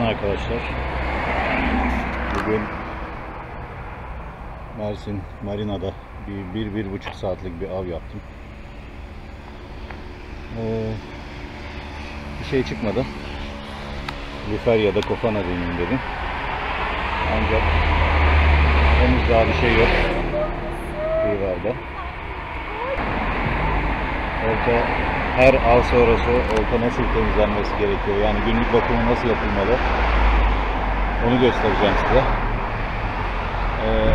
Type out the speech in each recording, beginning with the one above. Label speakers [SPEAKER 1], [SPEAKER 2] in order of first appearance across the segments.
[SPEAKER 1] Günaydın arkadaşlar. Bugün Mersin Marina'da bir buçuk saatlik bir av yaptım. Bir şey çıkmadı. Lüfer ya da kofana deneyim dedim. Ancak henüz daha bir şey yok. Kıyılarda. Olta, her av sonrası olta nasıl temizlenmesi gerekiyor? Yani günlük bakımı nasıl yapılmalı? Onu göstereceğim size.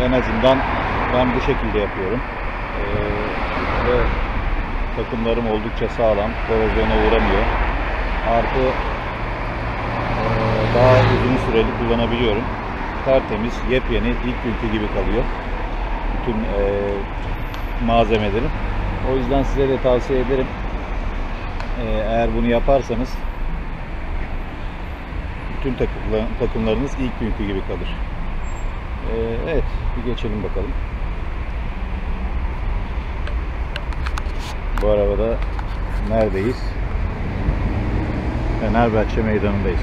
[SPEAKER 1] En azından ben bu şekilde yapıyorum. Ve takımlarım oldukça sağlam. Korozyona uğramıyor. Artı daha uzun süreli kullanabiliyorum. Tertemiz, yepyeni, ilk günkü gibi kalıyor. Bütün malzemelerim. O yüzden size de tavsiye ederim. Eğer bunu yaparsanız bütün takımlarınız ilk günkü gibi kalır. Evet, bir geçelim bakalım. Bu arabada neredeyiz? Fenerbahçe Meydanı'ndayız.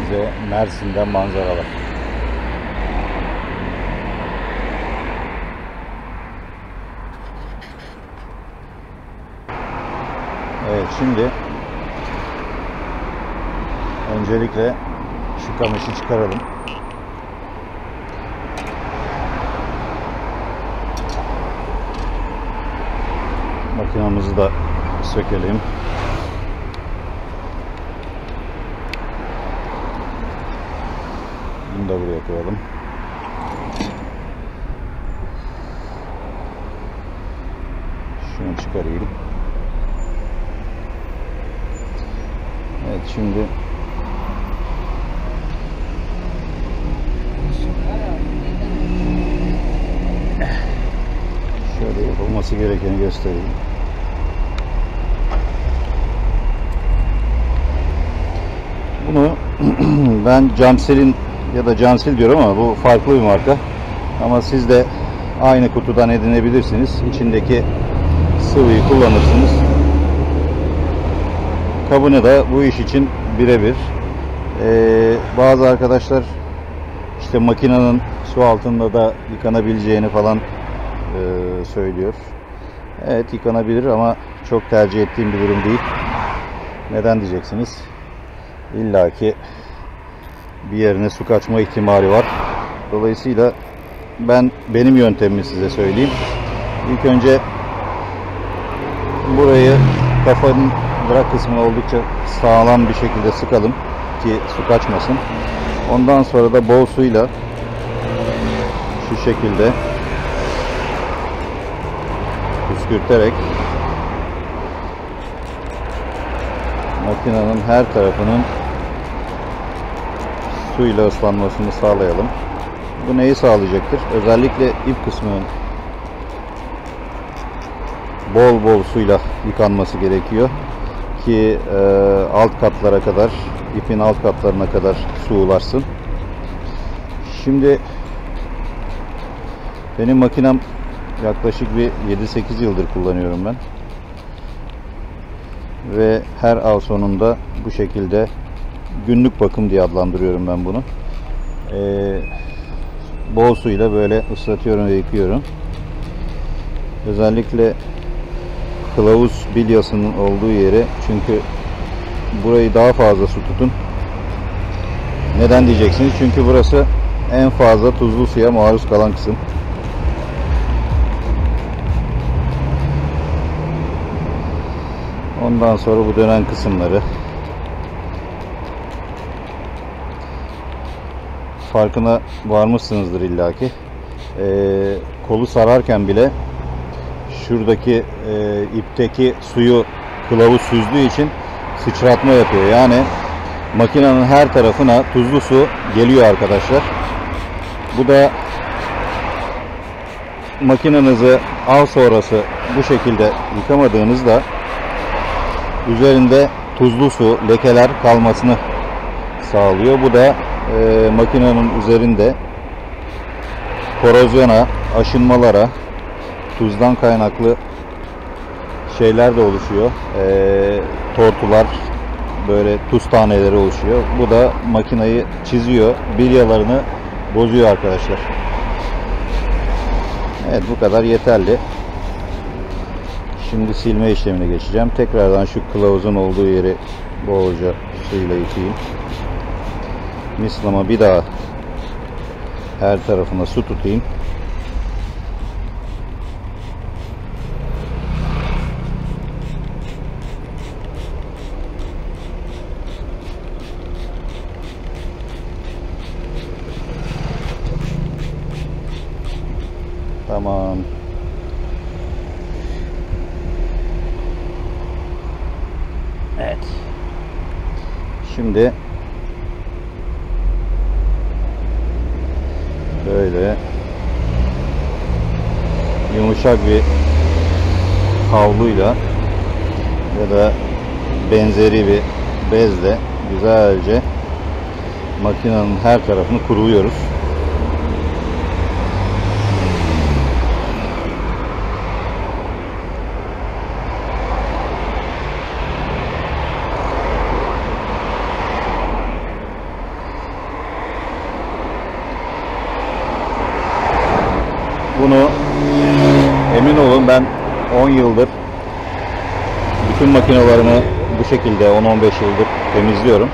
[SPEAKER 1] Size Mersin'den manzaralar. Evet, şimdi öncelikle şu kamışı çıkaralım. Makinamızı da sökelim. Bunu da buraya koyalım. Şunu çıkarayım. Evet, şimdi şöyle yapılması gerekeni göstereyim. Bunu ben Camsel'in ya da Cansil diyorum ama bu farklı bir marka. Ama siz de aynı kutudan edinebilirsiniz. İçindeki sıvıyı kullanırsınız. Kabını da bu iş için birebir. Bazı arkadaşlar işte makinenin su altında da yıkanabileceğini falan söylüyor. Evet, yıkanabilir ama çok tercih ettiğim bir durum değil. Neden diyeceksiniz? İlla ki bir yerine su kaçma ihtimali var. Dolayısıyla benim yöntemimi size söyleyeyim. İlk önce burayı, kafanın bırak kısmını oldukça sağlam bir şekilde sıkalım ki su kaçmasın. Ondan sonra da bol suyla şu şekilde püskürterek makinenin her tarafının suyla ıslanmasını sağlayalım. Bu neyi sağlayacaktır? Özellikle ip kısmının bol suyla yıkanması gerekiyor ki alt katlara kadar, ipin alt katlarına kadar su ulaşsın. Şimdi benim makinem yaklaşık bir 7-8 yıldır kullanıyorum ben. Ve her av sonunda bu şekilde günlük bakım diye adlandırıyorum ben bunu. Bol suyla böyle ıslatıyorum ve yıkıyorum. Özellikle kılavuz bilyasının olduğu yere, çünkü burayı daha fazla su tutun. Neden diyeceksiniz? Çünkü burası en fazla tuzlu suya maruz kalan kısım. Ondan sonra bu dönen kısımları. Farkına varmışsınızdır illaki. Kolu sararken bile şuradaki ipteki suyu kılavuz süzdüğü için sıçratma yapıyor. Yani makinenin her tarafına tuzlu su geliyor arkadaşlar. Bu da makinenizi av sonrası bu şekilde yıkamadığınızda üzerinde tuzlu su, lekeler kalmasını sağlıyor. Bu da makinenin üzerinde korozyona, aşınmalara, tuzdan kaynaklı şeyler de oluşuyor. Tortular, böyle tuz taneleri oluşuyor. Bu da makinayı çiziyor, bilyalarını bozuyor arkadaşlar. Evet, bu kadar yeterli. Şimdi silme işlemine geçeceğim. Tekrardan şu kılavuzun olduğu yeri bolca suyla yıkayayım. Mislama bir daha her tarafına su tutayım. Tamam. Evet. Şimdi böyle yumuşak bir havluyla ya da benzeri bir bezle güzelce makinenin her tarafını kuruluyoruz. Bunu emin olun ben 10 yıldır bütün makinalarımı bu şekilde 10-15 yıldır temizliyorum.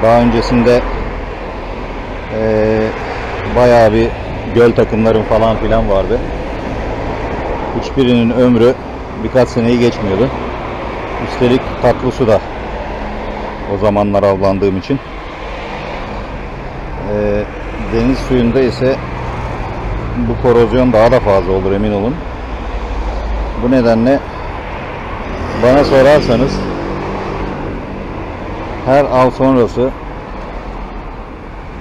[SPEAKER 1] Daha öncesinde bayağı bir göl takımlarım falan filan vardı. Hiçbirinin ömrü birkaç seneyi geçmiyordu. Üstelik tatlı su da o zamanlar avlandığım için. Deniz suyunda ise bu korozyon daha da fazla olur, emin olun. Bu nedenle bana sorarsanız her av sonrası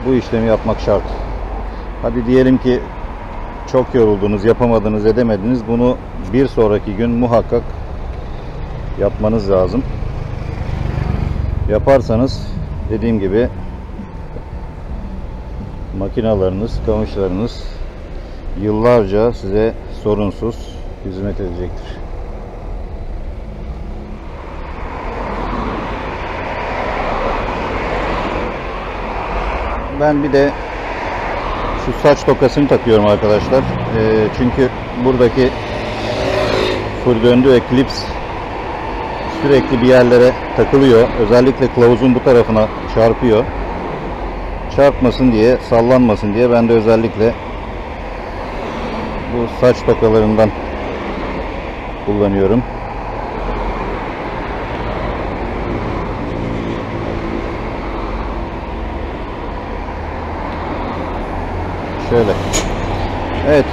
[SPEAKER 1] bu işlemi yapmak şart. Hadi diyelim ki çok yoruldunuz, yapamadınız, edemediniz. Bunu bir sonraki gün muhakkak yapmanız lazım. Yaparsanız dediğim gibi makinalarınız, kamışlarınız yıllarca size sorunsuz hizmet edecektir. Ben bir de şu saç tokasını takıyorum arkadaşlar. Çünkü buradaki fır döndü ve klips sürekli bir yerlere takılıyor. Özellikle kılavuzun bu tarafına çarpıyor. Çarpmasın diye, sallanmasın diye ben de özellikle bu saç tokalarından kullanıyorum. Şöyle. Evet.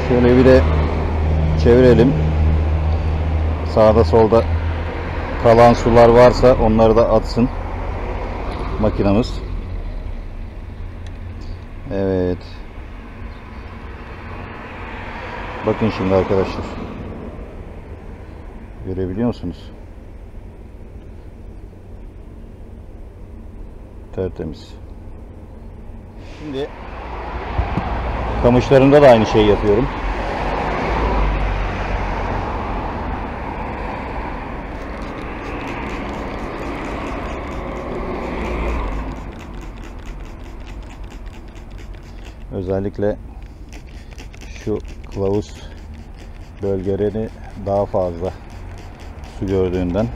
[SPEAKER 1] Şöyle bir de çevirelim. Sağda solda kalan sular varsa onları da atsın makinamız. Evet. Bakın şimdi arkadaşlar. Görebiliyor musunuz? Tertemiz. Şimdi kamışlarımda da aynı şeyi yapıyorum. Özellikle şu kılavuz bölgeleri daha fazla su gördüğünden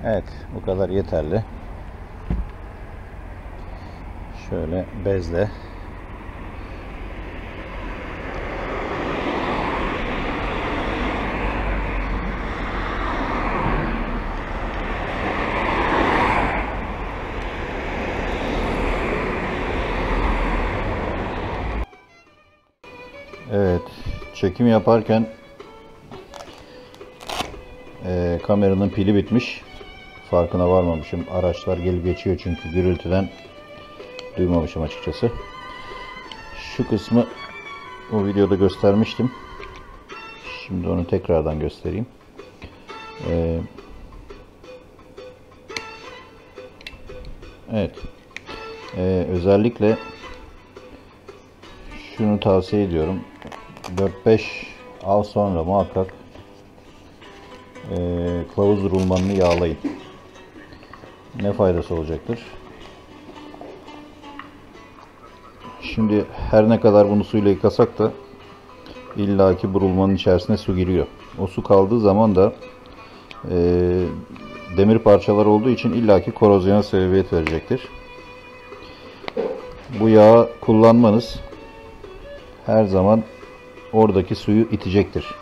[SPEAKER 1] evet, bu kadar yeterli. Şöyle bezle evet, çekim yaparken kameranın pili bitmiş. Farkına varmamışım. Araçlar gelip geçiyor çünkü gürültüden duymamışım açıkçası. Şu kısmı o videoda göstermiştim. Şimdi onu tekrardan göstereyim. Evet. Özellikle şunu tavsiye ediyorum. 4-5 av sonra muhakkak kılavuz rulmanını yağlayın. Ne faydası olacaktır? Şimdi her ne kadar bunu suyla yıkasak da illaki bu rulmanın içerisine su giriyor. O su kaldığı zaman da demir parçalar olduğu için illaki korozyona sebebiyet verecektir. Bu yağı kullanmanız her zaman oradaki suyu itecektir.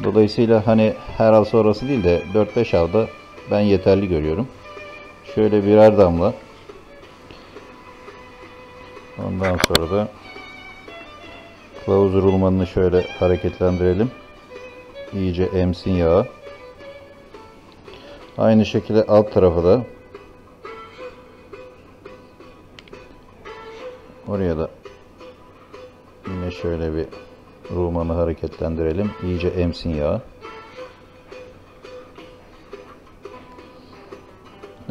[SPEAKER 1] Dolayısıyla hani her av sonrası değil de 4-5 avda ben yeterli görüyorum. Şöyle birer damla. Ondan sonra da kılavuz rulmanını şöyle hareketlendirelim. İyice emsin yağı. Aynı şekilde alt tarafa da oraya da yine şöyle bir rulmanı hareketlendirelim. İyice emsin yağı.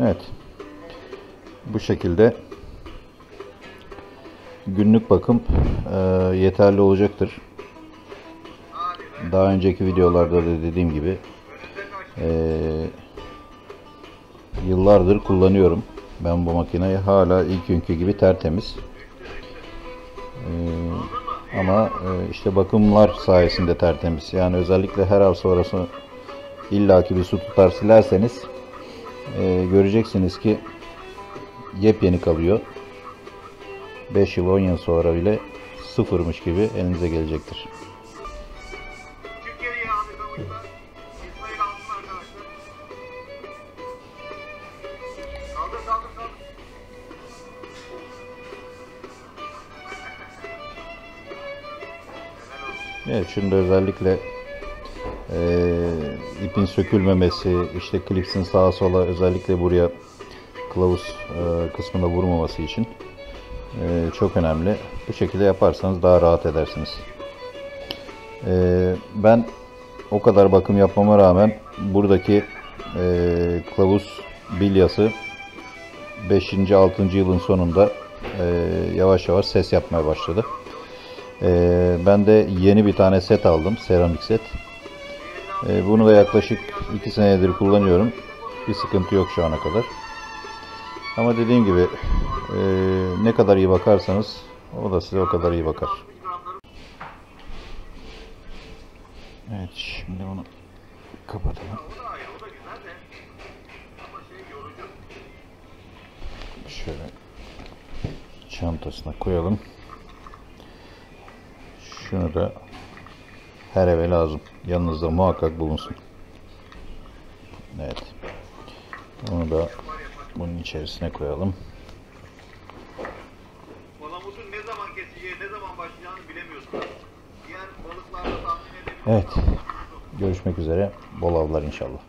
[SPEAKER 1] Evet. Bu şekilde günlük bakım yeterli olacaktır. Daha önceki videolarda da dediğim gibi yıllardır kullanıyorum. Ben bu makineyi hala ilk günkü gibi tertemiz. Ama işte bakımlar sayesinde tertemiz. Yani özellikle her av sonrası illaki bir su tutar silerseniz göreceksiniz ki yepyeni kalıyor. 5 yıl 10 yıl sonra bile sıfırmış gibi elinize gelecektir. Evet, şimdi özellikle ipin sökülmemesi, işte klipsin sağa sola özellikle buraya kılavuz kısmına vurmaması için çok önemli. Bu şekilde yaparsanız daha rahat edersiniz. Ben o kadar bakım yapmama rağmen buradaki kılavuz bilyası 5. 6. yılın sonunda yavaş yavaş ses yapmaya başladı. Ben de yeni bir tane set aldım. Seramik set. Bunu da yaklaşık 2 senedir kullanıyorum. Bir sıkıntı yok şu ana kadar. Ama dediğim gibi ne kadar iyi bakarsanız o da size o kadar iyi bakar. Evet, şimdi bunu kapatalım. Şöyle çantasına koyalım. Şunu da her eve lazım. Yanınızda muhakkak bulunsun. Evet. Bunu da bunun içerisine koyalım.
[SPEAKER 2] Palamutun ne zaman keseceği, ne zaman başlayacağını bilemiyorsun. Diğer balıklarla tahmin edebiliyorsun.
[SPEAKER 1] Evet. Görüşmek üzere. Bol avlar inşallah.